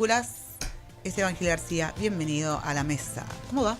Es Evangelio García, bienvenido a la mesa. ¿Cómo va?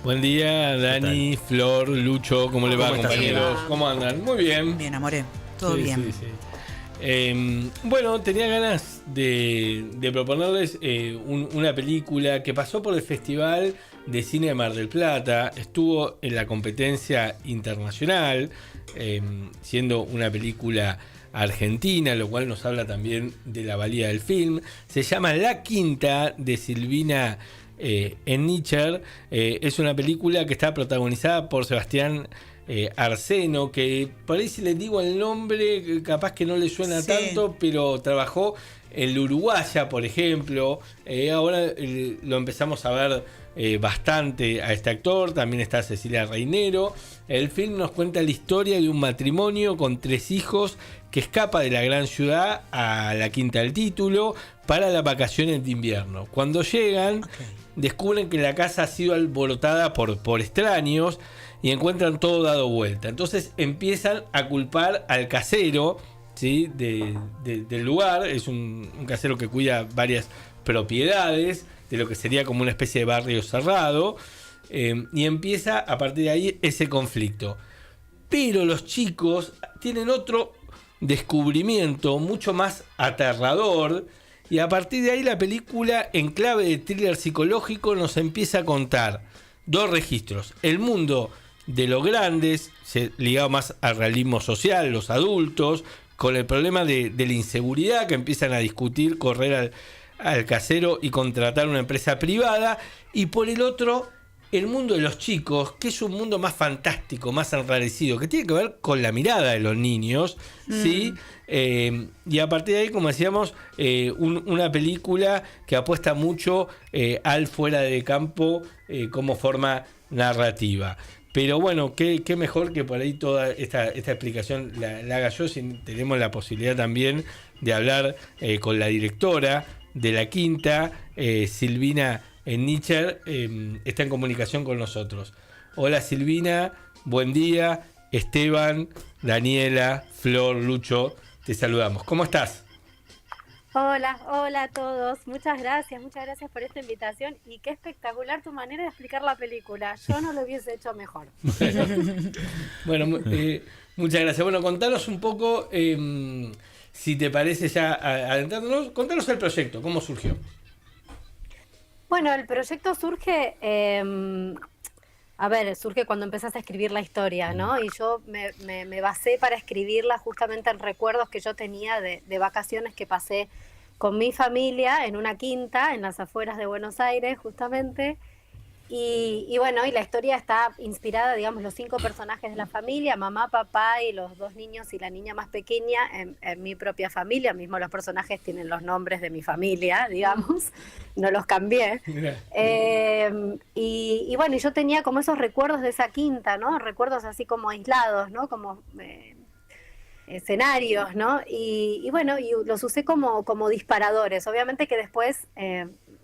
Buen día, Dani, Flor, Lucho, ¿cómo le va, compañeros? ¿Cómo andan? Muy bien. Bien, amore, todo bien. Sí. Bueno, tenía ganas de proponerles una película que pasó por el Festival de Cine de Mar del Plata, estuvo en la competencia internacional, siendo una película argentina, lo cual nos habla también de la valía del film. Se llama La Quinta, de Silvina Enicher. Es una película que está protagonizada por Sebastián Arseno, que por ahí si les digo el nombre capaz que no le suena tanto, pero trabajó en La Uruguaya, por ejemplo. Ahora lo empezamos a ver bastante a este actor. También está Cecilia Reinero. El film nos cuenta la historia de un matrimonio con 3 hijos que escapa de la gran ciudad a la Quinta del Título para las vacaciones de invierno. Cuando llegan, descubren que la casa ha sido alborotada por extraños y encuentran todo dado vuelta. Entonces empiezan a culpar al casero, ¿sí? del lugar. Es un casero que cuida varias propiedades de lo que sería como una especie de barrio cerrado, y empieza a partir de ahí ese conflicto. Pero los chicos tienen otro descubrimiento mucho más aterrador, y a partir de ahí la película, en clave de thriller psicológico, nos empieza a contar 2 registros: el mundo de los grandes, ligado más al realismo social, los adultos, con el problema de la inseguridad, que empiezan a discutir correr al casero y contratar una empresa privada, y por el otro, el mundo de los chicos, que es un mundo más fantástico, más enrarecido, que tiene que ver con la mirada de los niños, ¿sí? Y a partir de ahí, como decíamos, una película que apuesta mucho al fuera de campo como forma narrativa. Pero bueno, qué mejor que por ahí toda esta explicación la haga yo, si tenemos la posibilidad también de hablar con la directora de La Quinta, Silvina Enicher, está en comunicación con nosotros. Hola Silvina, buen día. Esteban, Daniela, Flor, Lucho, te saludamos. ¿Cómo estás? Hola a todos. Muchas gracias por esta invitación y qué espectacular tu manera de explicar la película. Yo no lo hubiese hecho mejor. Bueno, muchas gracias. Bueno, contanos un poco, si te parece ya adentrándonos, contanos el proyecto, ¿cómo surgió? Bueno, el proyecto surge, surge cuando empezaste a escribir la historia, ¿no? Y yo me basé para escribirla justamente en recuerdos que yo tenía de vacaciones que pasé con mi familia en una quinta en las afueras de Buenos Aires, justamente. Y bueno, y la historia está inspirada, digamos, los 5 personajes de la familia: mamá, papá y los 2 niños y la niña más pequeña, en mi propia familia. Mismo los personajes tienen los nombres de mi familia, digamos, no los cambié. Y bueno, y yo tenía como esos recuerdos de esa quinta, ¿no? Recuerdos así como aislados, ¿no? Como escenarios, ¿no? Y bueno, y los usé como disparadores. Obviamente que después,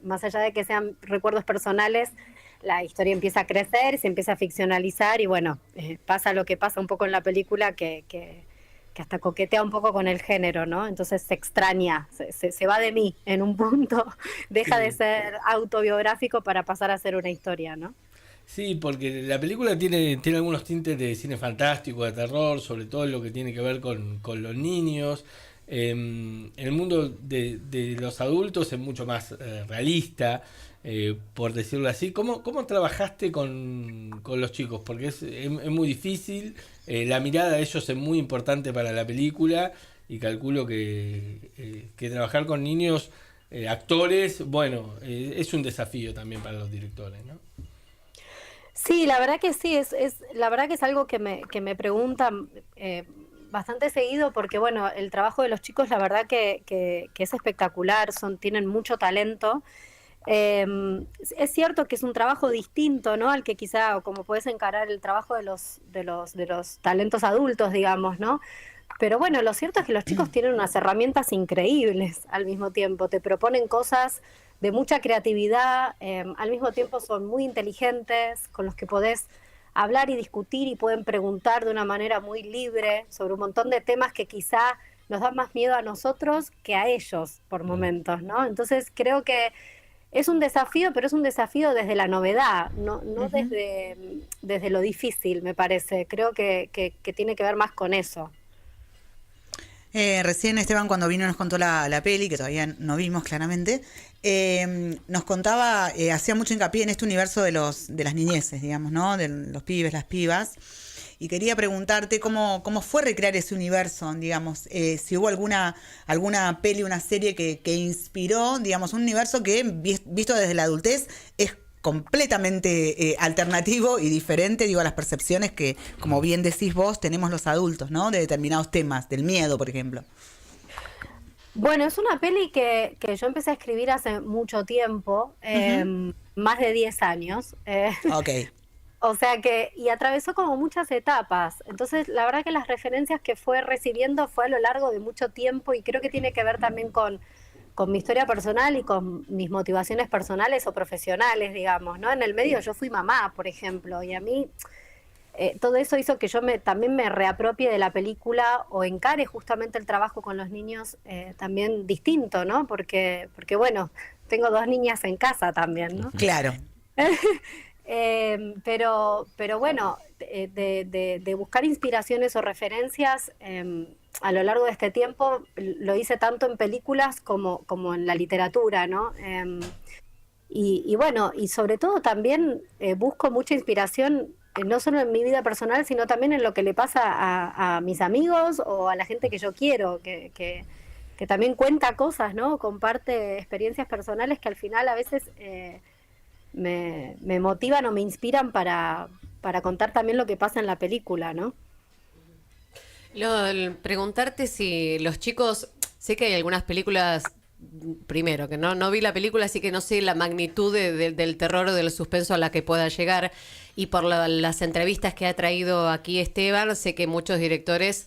más allá de que sean recuerdos personales, la historia empieza a crecer, se empieza a ficcionalizar y bueno, pasa lo que pasa un poco en la película, que hasta coquetea un poco con el género, ¿no? Entonces se extraña, se va de mí en un punto, deja de ser autobiográfico para pasar a ser una historia, ¿no? Sí, porque la película tiene algunos tintes de cine fantástico, de terror, sobre todo lo que tiene que ver con los niños. El mundo de los adultos es mucho más realista, por decirlo así. ¿Cómo trabajaste con los chicos? Porque es muy difícil. La mirada de ellos es muy importante para la película, y calculo que trabajar con niños, actores, bueno, es un desafío también para los directores, ¿no? Sí, la verdad que sí, la verdad que es algo que me preguntan bastante seguido, porque bueno, el trabajo de los chicos, la verdad que es espectacular, tienen mucho talento. Es cierto que es un trabajo distinto, ¿no? Al que quizá, o como puedes encarar el trabajo de los talentos adultos, digamos, ¿no? Pero bueno, lo cierto es que los chicos tienen unas herramientas increíbles al mismo tiempo, te proponen cosas de mucha creatividad, al mismo tiempo son muy inteligentes, con los que podés hablar y discutir y pueden preguntar de una manera muy libre sobre un montón de temas que quizá nos da más miedo a nosotros que a ellos por momentos, ¿no? Entonces creo que es un desafío, pero es un desafío desde la novedad, no desde lo difícil, me parece. Creo que tiene que ver más con eso. Recién Esteban, cuando vino, nos contó la peli, que todavía no vimos claramente. Nos contaba, hacía mucho hincapié en este universo de las niñeces, digamos, ¿no? De los pibes, las pibas. Y quería preguntarte cómo fue recrear ese universo, digamos, si hubo alguna peli, una serie que inspiró, digamos, un universo que, visto desde la adultez, es completamente alternativo y diferente, digo, a las percepciones que, como bien decís vos, tenemos los adultos, ¿no? De determinados temas, del miedo, por ejemplo. Bueno, es una peli que yo empecé a escribir hace mucho tiempo, más de 10 años. Ok. O sea que, y atravesó como muchas etapas. Entonces, la verdad que las referencias que fue recibiendo fue a lo largo de mucho tiempo y creo que tiene que ver también con mi historia personal y con mis motivaciones personales o profesionales, digamos, ¿no? En el medio yo fui mamá, por ejemplo, y a mí todo eso hizo que yo también me reapropie de la película o encare justamente el trabajo con los niños también distinto, ¿no? Porque bueno, tengo 2 niñas en casa también, ¿no? Claro. Pero bueno, de buscar inspiraciones o referencias a lo largo de este tiempo, lo hice tanto en películas como en la literatura, ¿no? Y bueno, y sobre todo también busco mucha inspiración, no solo en mi vida personal, sino también en lo que le pasa a mis amigos o a la gente que yo quiero, que también cuenta cosas, ¿no? Comparte experiencias personales que al final a veces me motivan o me inspiran para contar también lo que pasa en la película, ¿no? Preguntarte si los chicos, sé que hay algunas películas, primero, que no vi la película, así que no sé la magnitud del terror o del suspenso a la que pueda llegar, y por las entrevistas que ha traído aquí Esteban, sé que muchos directores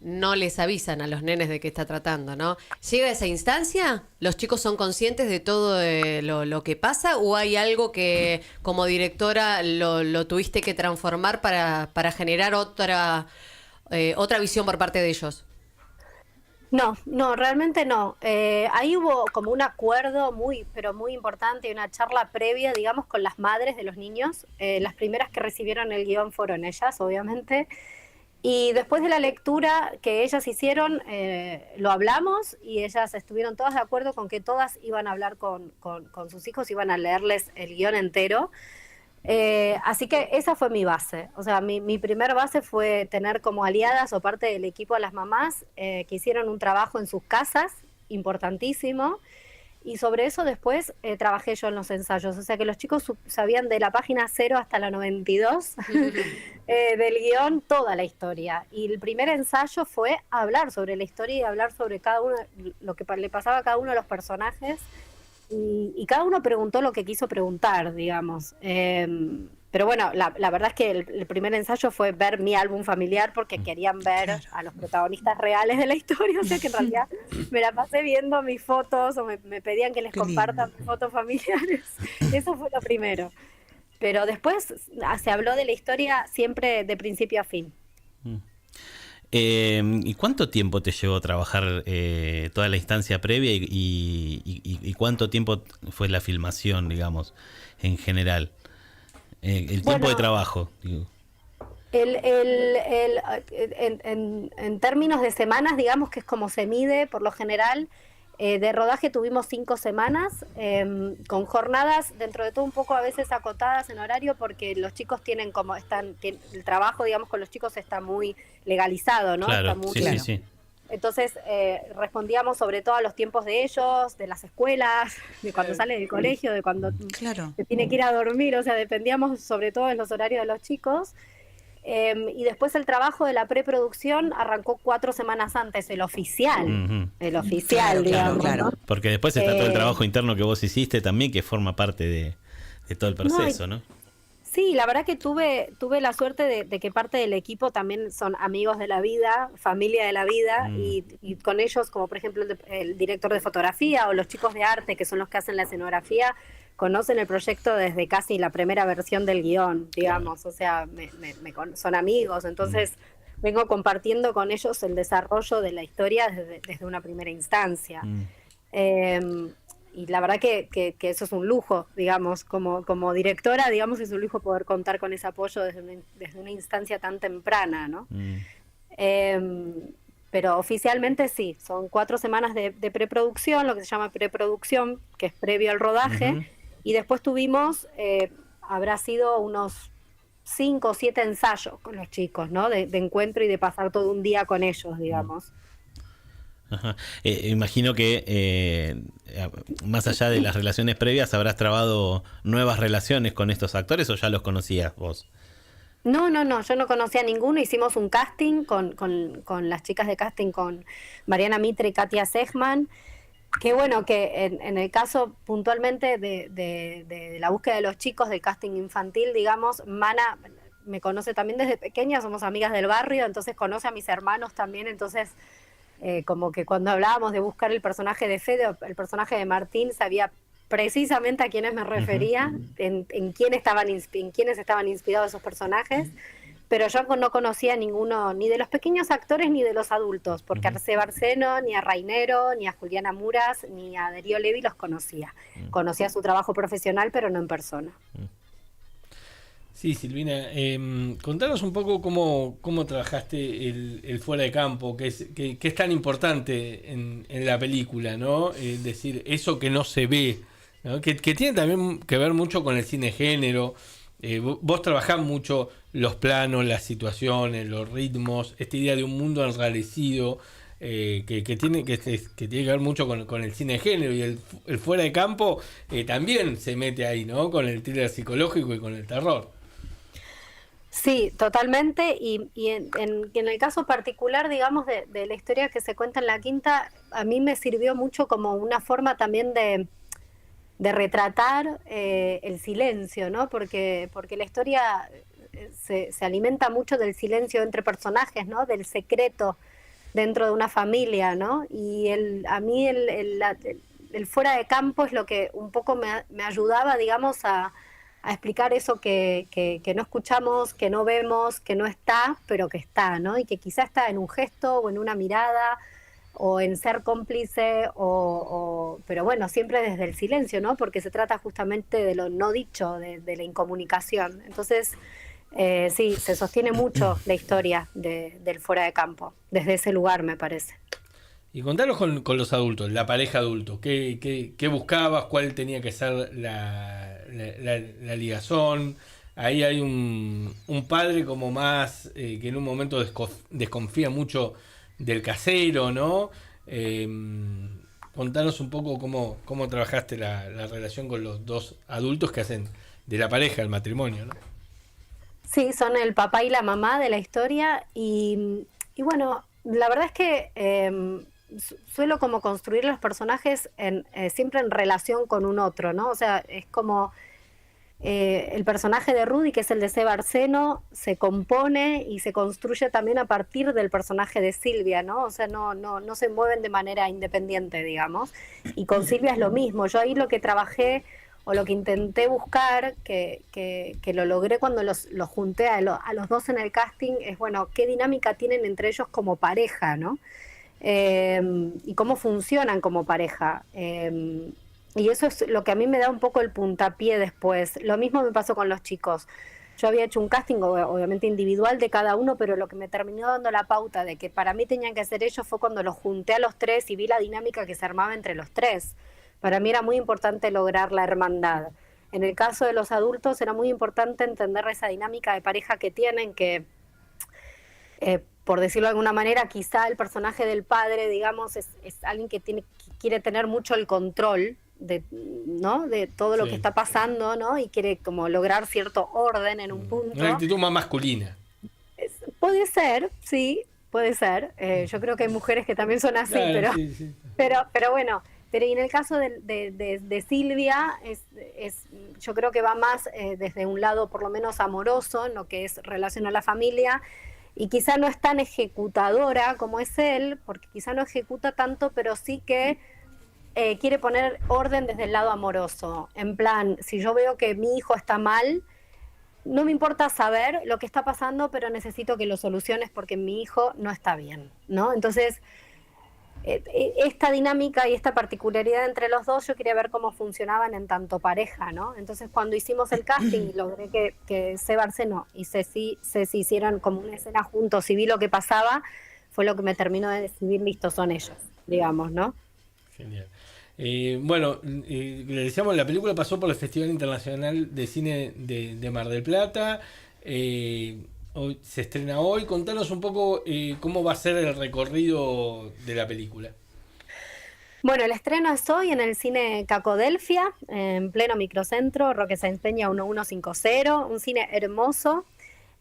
no les avisan a los nenes de qué está tratando, ¿no? ¿Llega a esa instancia? ¿Los chicos son conscientes de todo lo que pasa? ¿O hay algo que como directora lo tuviste que transformar para generar otra visión por parte de ellos? No, realmente no. Ahí hubo como un acuerdo pero muy importante y una charla previa, digamos, con las madres de los niños. Las primeras que recibieron el guión fueron ellas, obviamente. Y después de la lectura que ellas hicieron, lo hablamos y ellas estuvieron todas de acuerdo con que todas iban a hablar con sus hijos, iban a leerles el guión entero. Así que esa fue mi base. O sea, mi primer base fue tener como aliadas o parte del equipo a las mamás que hicieron un trabajo en sus casas, importantísimo. Y sobre eso después trabajé yo en los ensayos. O sea que los chicos sabían de la página 0 hasta la 92 del guión toda la historia. Y el primer ensayo fue hablar sobre la historia y hablar sobre cada uno, lo que le pasaba a cada uno de los personajes. Y cada uno preguntó lo que quiso preguntar, digamos. Pero bueno, la verdad es que el primer ensayo fue ver mi álbum familiar porque querían ver a los protagonistas reales de la historia, o sea que en realidad me la pasé viendo mis fotos o me pedían que les compartan mis fotos familiares. Eso fue lo primero. Pero después se habló de la historia siempre de principio a fin. ¿Y cuánto tiempo te llevó a trabajar toda la instancia previa y cuánto tiempo fue la filmación, digamos, en general? El tiempo de trabajo, digo. En términos de semanas, digamos que es como se mide por lo general. De rodaje tuvimos 5 semanas, con jornadas dentro de todo un poco a veces acotadas en horario porque los chicos tienen el trabajo, digamos, con los chicos está muy legalizado, ¿no? Claro, está muy, sí, claro. Sí. Entonces respondíamos sobre todo a los tiempos de ellos, de las escuelas, de cuando sale del colegio, de cuando se tiene que ir a dormir, o sea, dependíamos sobre todo de los horarios de los chicos. Y después el trabajo de la preproducción arrancó 4 semanas antes, el oficial, digamos, claro. ¿no? Porque después está todo el trabajo interno que vos hiciste también, que forma parte de todo el proceso, ¿no? Sí, la verdad que tuve la suerte de que parte del equipo también son amigos de la vida, familia de la vida, y con ellos, como por ejemplo el director de fotografía o los chicos de arte, que son los que hacen la escenografía, conocen el proyecto desde casi la primera versión del guión, digamos, o sea, son amigos, entonces vengo compartiendo con ellos el desarrollo de la historia desde una primera instancia. Y la verdad que eso es un lujo, digamos, como directora, digamos, es un lujo poder contar con ese apoyo desde una instancia tan temprana, ¿no? Pero oficialmente sí, son 4 semanas de preproducción, lo que se llama preproducción, que es previo al rodaje, y después tuvimos, habrá sido unos 5 o 7 ensayos con los chicos, ¿no? De encuentro y de pasar todo un día con ellos, digamos. Ajá. Imagino que más allá de las relaciones previas habrás trabado nuevas relaciones con estos actores, ¿o ya los conocías vos? No, yo no conocía a ninguno. Hicimos un casting con las chicas de casting, con Mariana Mitre y Katia Sechman, que bueno, que en el caso puntualmente de la búsqueda de los chicos del casting infantil, digamos, Mana me conoce también desde pequeña, somos amigas del barrio, entonces conoce a mis hermanos también, entonces como que cuando hablábamos de buscar el personaje de Fede, el personaje de Martín, sabía precisamente a quiénes me refería, en quiénes estaban inspirados esos personajes, pero yo no conocía a ninguno, ni de los pequeños actores ni de los adultos, porque a Arce Barceno, ni a Rainero, ni a Juliana Muras, ni a Darío Levi los conocía. Conocía su trabajo profesional, pero no en persona. Sí, Silvina, contanos un poco cómo trabajaste el fuera de campo, que es tan importante en la película, ¿no? Es decir, eso que no se ve, ¿no? Que tiene también que ver mucho con el cine género. Vos trabajás mucho los planos, las situaciones, los ritmos, esta idea de un mundo enrarecido, que tiene que ver mucho con el cine género, y el fuera de campo también se mete ahí, ¿no? Con el thriller psicológico y con el terror. Sí, totalmente, y en el caso particular, digamos, de la historia que se cuenta en La Quinta, a mí me sirvió mucho como una forma también de retratar el silencio, ¿no? Porque la historia se alimenta mucho del silencio entre personajes, ¿no? Del secreto dentro de una familia, ¿no? Y a mí el fuera de campo es lo que un poco me ayudaba, digamos, a explicar eso que no escuchamos, que no vemos, que no está, pero que está, ¿no? Y que quizá está en un gesto o en una mirada o en ser cómplice, pero bueno, siempre desde el silencio, ¿no? Porque se trata justamente de lo no dicho, de la incomunicación. Entonces, sí, se sostiene mucho la historia del fuera de campo, desde ese lugar, me parece. Y contanos con los adultos, la pareja adulto, ¿qué buscabas? ¿Cuál tenía que ser la ligazón? Ahí hay un padre como más que en un momento desconfía mucho del casero, ¿no? Contanos un poco cómo trabajaste la relación con los dos adultos que hacen de la pareja el matrimonio, ¿no? Sí, son el papá y la mamá de la historia, y bueno, la verdad es que suelo como construir los personajes siempre en relación con un otro, ¿no? O sea, es como el personaje de Rudy, que es el de Seba Arseno, se compone y se construye también a partir del personaje de Silvia, ¿no? O sea, no se mueven de manera independiente, digamos. Y con Silvia es lo mismo. Yo ahí lo que trabajé o lo que intenté buscar, que lo logré cuando los junté a los dos en el casting, es, bueno, qué dinámica tienen entre ellos como pareja, ¿no? Y cómo funcionan como pareja. Y eso es lo que a mí me da un poco el puntapié después. Lo mismo me pasó con los chicos. Yo había hecho un casting, obviamente individual, de cada uno, pero lo que me terminó dando la pauta de que para mí tenían que ser ellos fue cuando los junté a los tres y vi la dinámica que se armaba entre los tres. Para mí era muy importante lograr la hermandad. En el caso de los adultos era muy importante entender esa dinámica de pareja que tienen, que por decirlo de alguna manera, quizá el personaje del padre, digamos, es alguien que quiere tener mucho el control ¿no? De todo lo que está pasando, ¿no? Y quiere como lograr cierto orden en un punto. Una actitud más masculina. Puede ser, sí, puede ser. Yo creo que hay mujeres que también son así, claro, pero bueno. Pero y en el caso de Silvia, yo creo que va más desde un lado por lo menos amoroso, en lo que es relación a la familia, y quizá no es tan ejecutadora como es él, porque quizá no ejecuta tanto, pero sí que quiere poner orden desde el lado amoroso. En plan, si yo veo que mi hijo está mal, no me importa saber lo que está pasando, pero necesito que lo soluciones porque mi hijo no está bien, ¿no? Entonces, esta dinámica y esta particularidad entre los dos, yo quería ver cómo funcionaban en tanto pareja, ¿no? Entonces, cuando hicimos el casting, logré que Seba Arseno y Ceci hicieran como una escena juntos y vi lo que pasaba, fue lo que me terminó de decidir, listos son ellos, digamos, ¿no? Genial. Bueno, le decíamos, la película pasó por el Festival Internacional de Cine de Mar del Plata. Hoy se estrena hoy. Contanos un poco cómo va a ser el recorrido de la película. Bueno, el estreno es hoy en el cine Cacodelfia, en pleno microcentro, Roque Sáenz Peña 1150, un cine hermoso.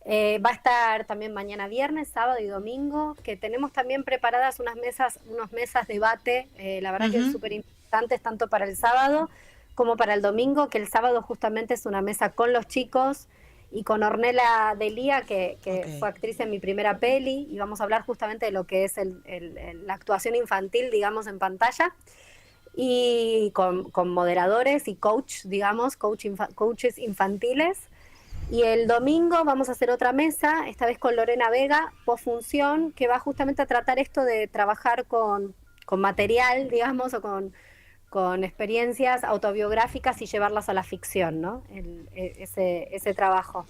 Va a estar también mañana viernes, sábado y domingo, que tenemos también preparadas unas mesas debate, la verdad que es súper importantes tanto para el sábado como para el domingo, que el sábado justamente es una mesa con los chicos y con Ornella Delía, que fue actriz en mi primera peli, y vamos a hablar justamente de lo que es la actuación infantil, digamos, en pantalla, y con moderadores y coaches infantiles. Y el domingo vamos a hacer otra mesa, esta vez con Lorena Vega, postfunción, que va justamente a tratar esto de trabajar con material, digamos, o con experiencias autobiográficas y llevarlas a la ficción, ¿no? Ese trabajo.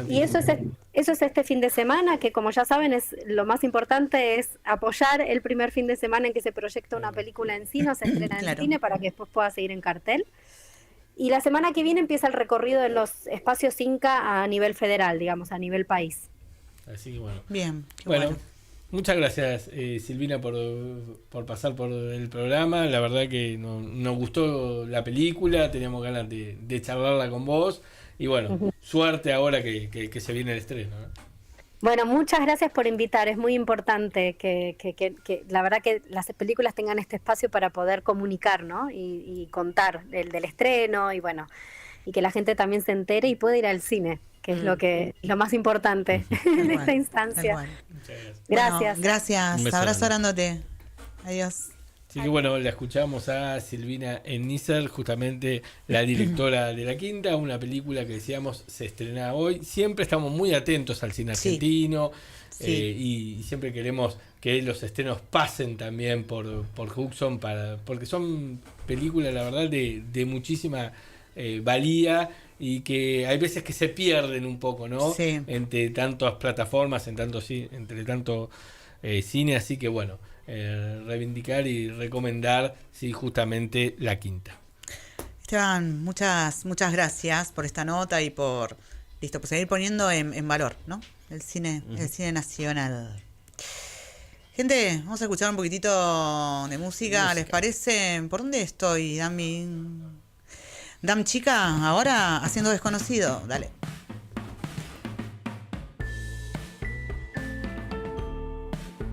Y eso es este fin de semana, que como ya saben, lo más importante es apoyar el primer fin de semana en que se proyecta una película en cine, o se estrena en cine, para que después pueda seguir en cartel. Y la semana que viene empieza el recorrido en los espacios Inca a nivel federal, digamos, a nivel país. Así que bueno. Bien, bueno. Muchas gracias, Silvina, por pasar por el programa. La verdad que nos gustó la película, teníamos ganas de charlarla con vos. Y bueno, suerte ahora que se viene el estreno, ¿no? Bueno, muchas gracias por invitar. Es muy importante que la verdad que las películas tengan este espacio para poder comunicar, ¿no? Y contar del estreno y bueno, y que la gente también se entere y pueda ir al cine, que es lo más importante en esta instancia. Muchas gracias. Gracias. Bueno, gracias. Un beso Abrazo grande. grandote. Adiós. Así que bueno, la escuchamos a Silvina Ennícer, justamente la directora de La Quinta, una película que decíamos se estrena hoy. Siempre estamos muy atentos al cine argentino, y siempre queremos que los estrenos pasen también por Hudson, porque son películas, la verdad, de muchísima valía, y que hay veces que se pierden un poco, ¿no? Sí. Entre tantas plataformas, entre tanto cine, así que bueno, reivindicar y recomendar justamente La Quinta. Esteban, muchas gracias por esta nota y por seguir poniendo en valor, ¿no? El cine nacional. Gente, vamos a escuchar un poquitito de música. ¿Les parece? ¿Por dónde estoy, Dam Chica? Ahora haciendo Desconocido. Dale.